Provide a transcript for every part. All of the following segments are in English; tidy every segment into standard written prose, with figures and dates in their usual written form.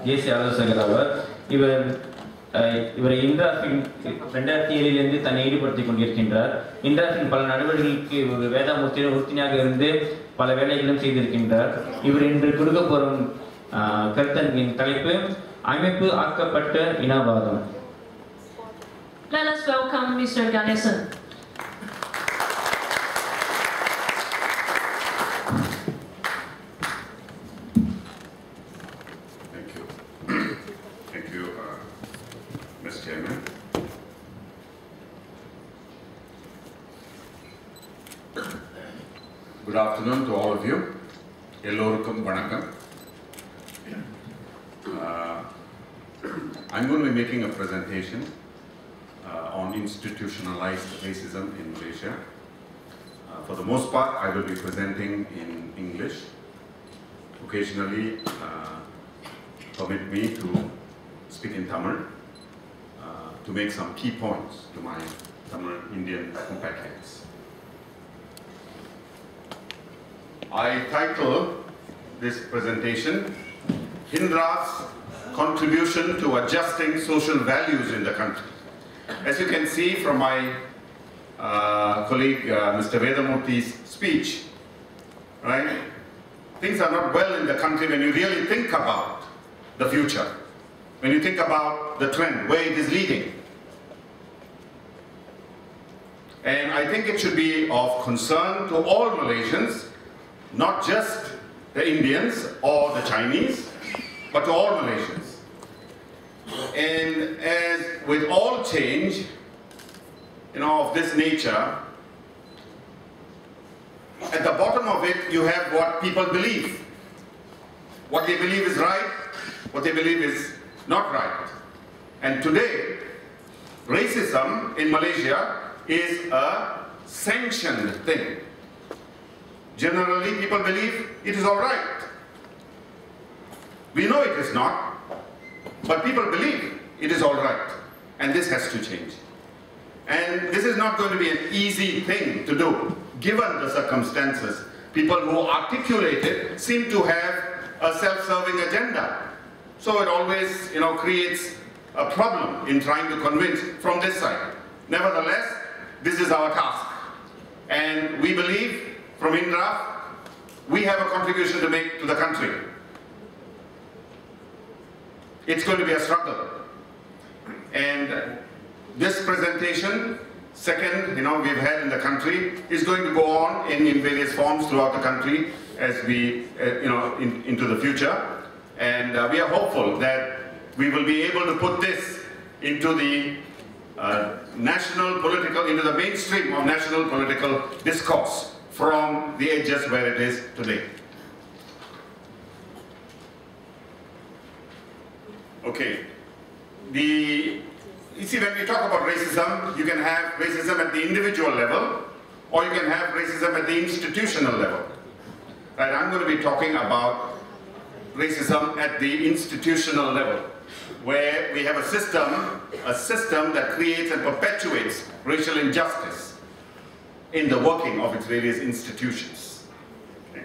தேசிய ஆலோசகர் ஆவார். இவரை இன்ட்ராஃபின் 2007 தன்னை ஈடுபடுத்திக் கொண்டிருக்கின்றார். இன்ட்ராஃபின் பல நடவடிக்கைகளுக்கு ஒரு வேதா மூர்த்தியின் உறுப்பினராக இருந்து பல வேலைகளும் செய்திருக்கின்றார். இவர் இன்று கொடுக்க போகும் கருத்தரங்கின் தலைப்பு அமைப்பு ஆக்கப்பட்ட இனவாதம். Let us welcome Mr. Ganesan. Good afternoon to all of you. Ellorukkum vanakkam. I'm going to be making a presentation on institutionalized racism in Malaysia. For the most part, I will be presenting in English. Occasionally, permit me to speak in Tamil to make some key points to my Tamil Indian compatriots. I title this presentation, Hindraf's Contribution to Adjusting Social Values in the Country. As you can see from my colleague Mr. Waytha Moorthy's speech, right? Things are not well in the country when you really think about the future, when you think about the trend, where it is leading. And I think it should be of concern to all Malaysians, not just the Indians or the Chinese, but to all Malaysians. And as with all change, of this nature, at the bottom of it, you have what people believe. What they believe is right, what they believe is not right. And today, racism in Malaysia is a sanctioned thing. Generally, people believe it is all right. We know it is not, but people believe it is all right. And this has to change. And this is not going to be an easy thing to do, given the circumstances. People who articulate it seem to have a self-serving agenda. So it always, creates a problem in trying to convince from this side. Nevertheless, this is our task. And we believe from Hindraf, we have a contribution to make to the country. It's going to be a struggle. And this presentation, second, we've had in the country, is going to go on in various forms throughout the country as we, into the future. And we are hopeful that we will be able to put this into the into the mainstream of national political discourse from the edges where it is today. Okay. You see, when we talk about racism, you can have racism at the individual level, or you can have racism at the institutional level. Right? I'm going to be talking about racism at the institutional level, where we have a system that creates and perpetuates racial injustice in the working of its various institutions. Okay.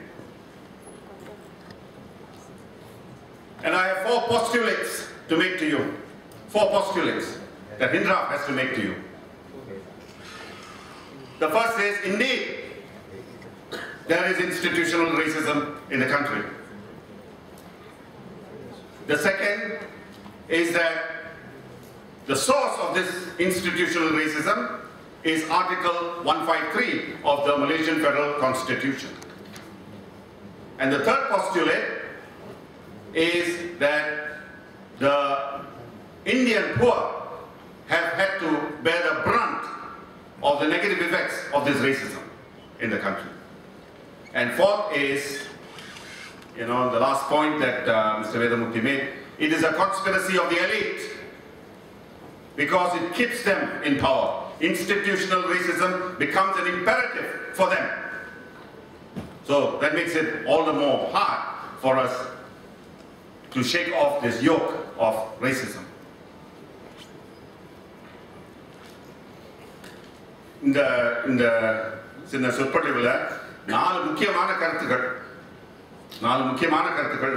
And I have 4 postulates to make to you. 4 postulates that Hindraf has to make to you. The first is, indeed, there is institutional racism in the country. The second is that the source of this institutional racism is Article 153 of the Malaysian Federal Constitution. And the third postulate is that the Indian poor have had to bear the brunt of the negative effects of this racism in the country. And fourth is, the last point that Mr. Waytha Moorthy made, it is a conspiracy of the elite because it keeps them in power. Institutional racism becomes an imperative for them. So that makes it all the more hard for us to shake off this yoke of racism. இந்த சின்ன சொற்பொழிவில் 4 முக்கியமான கருத்துக்கள்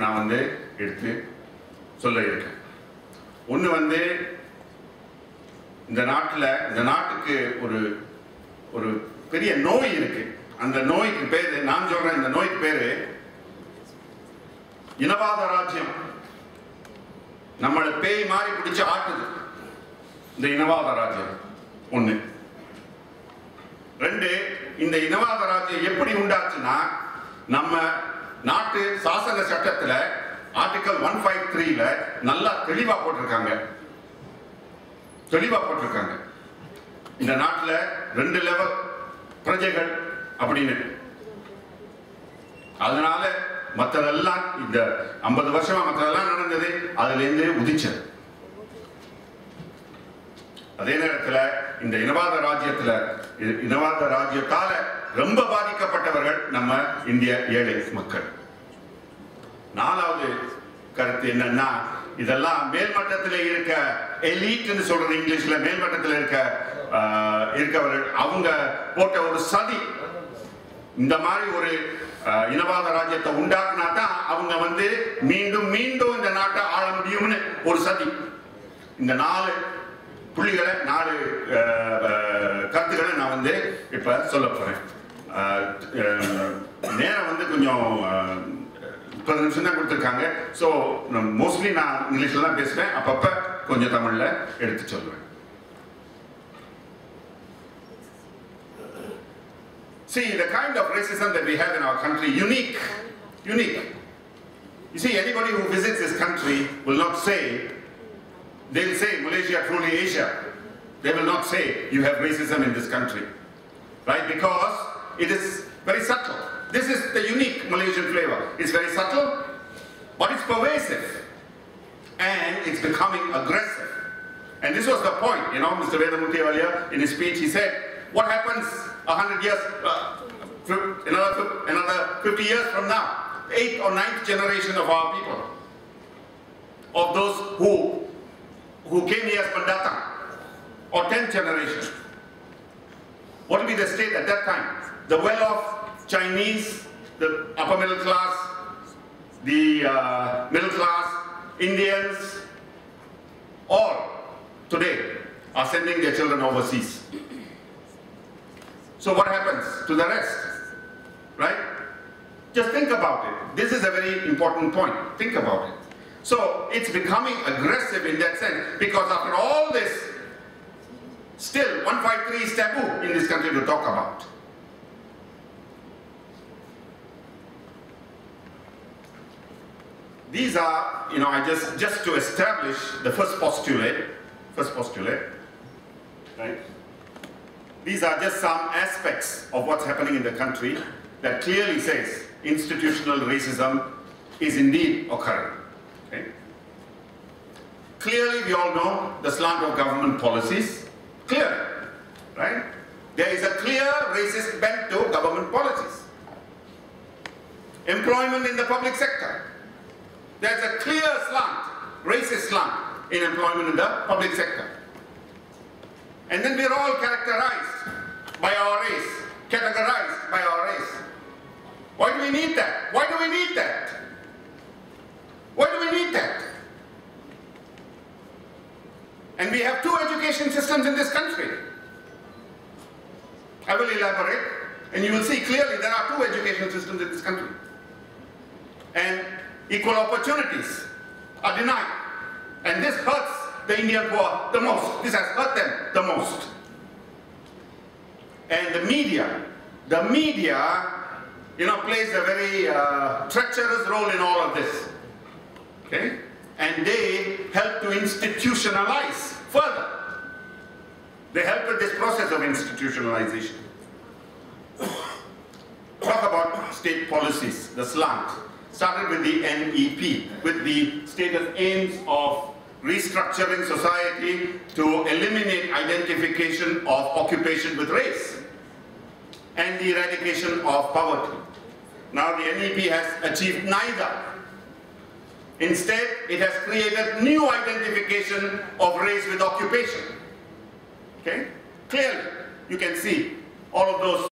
நான் எடுத்து சொல்ல இருக்கேன். ஒன்று வந்து இந்த நாட்டுக்கு ஒரு பெரிய நோய் இருக்கு. அந்த நோய்க்கு பேரு, நான் சொல்றேன், இந்த நோய்க்கு பேரு இனவாத ராஜ்யம். நம்மளை பேய் மாறி பிடிச்சு ஆட்டுது இந்த இனவாத ராஜ்யம். ஒண்ணு. ரெண்டு, இந்த இனவாத ராஜ்யம் எப்படி உண்டாச்சுன்னா, நம்ம நாட்டு சாசன சட்டத்துல ஆர்டிகல் 153ல நல்லா தெளிவா போட்டிருக்காங்க. இந்த நாட்டுல 2 லெவல் பிரஜைகள் அப்படின்னு. அதனால மற்றதெல்லாம் இந்த 50 வருஷமா மற்றதெல்லாம் நடந்தது அதுல இருந்து உதிச்சது. அதே நேரத்தில் இந்த இனவாத ராஜ்யத்தால ரொம்ப பாதிக்கப்பட்டவர்கள் நம்ம இந்திய ஏழை மக்கள். 4வது கருத்து என்னன்னா, இதெல்லாம் மேல்மட்டத்தில் இருக்க எலீட்னு சொல்றது இங்கிலீஷ்ல, மேல்மட்டத்தில் இருக்கவர்கள் அவங்க போட்ட ஒரு சதி. இந்த மாதிரி ஒரு இனவாத ராஜ்யத்தை உண்டாக்குனா தான் அவங்க வந்து மீண்டும் இந்த நாட்டை ஆள முடியும்னு ஒரு சதி. இந்த 4 புள்ளிகளை 4 கருத்துக்களை நான் வந்து இப்ப சொல்ல போறேன். நேரம் வந்து கொஞ்சம் 30 நிமிஷம் தான் கொடுத்துருக்காங்க. ஸோ மோஸ்ட்லி நான் இங்கிலீஷ்ல தான் பேசுவேன், அப்பப்ப கொஞ்சம் தமிழ்ல எடுத்து சொல்லுவேன். See, the kind of racism that we have in our country, unique. You see, anybody who visits this country will not say, they'll say Malaysia truly Asia. They will not say you have racism in this country, right? Because it is very subtle. This is the unique Malaysian flavor. It's very subtle, but it's pervasive, and it's becoming aggressive. And this was the point, you know, Mr. Waytha Moorthy earlier in his speech, he said, what happens 100 years, another 50 years from now, 8th or 9th generation of our people, of those who came here as pendatang, or 10th generation. What will be the state at that time? The well-off Chinese, the upper middle class, the middle class, Indians, all today are sending their children overseas. So what happens to the rest, right? Just think about it. This is a very important point. Think about it. So it's becoming aggressive in that sense, because after all this, still 153 is taboo in this country to talk about. These are, you know, just to establish the first postulate, right? These are just some aspects of what's happening in the country that clearly says institutional racism is indeed occurring. Okay? Clearly, we all know the slant of government policies. Clear, right? There is a clear racist bent to government policies. Employment in the public sector. There's a clear slant, racist slant in employment in the public sector. And then we're all characterized by our race, categorized by our race. Why do we need that? Why do we need that? Why do we need that? And we have 2 education systems in this country. I will elaborate, and you will see clearly there are 2 education systems in this country. And equal opportunities are denied. And this hurts the Indian poor the most. This has hurt them the most. And the media, you know, plays a very treacherous role in all of this. Okay? And they help to institutionalize further. They help with this process of institutionalization. Talk about state policies, the slant. Started with the NEP, with the stated aims of restructuring society to eliminate identification of occupation with race and the eradication of poverty. Now the NEP has achieved neither. Instead, it has created new identification of race with occupation. Okay? Clearly, you can see all of those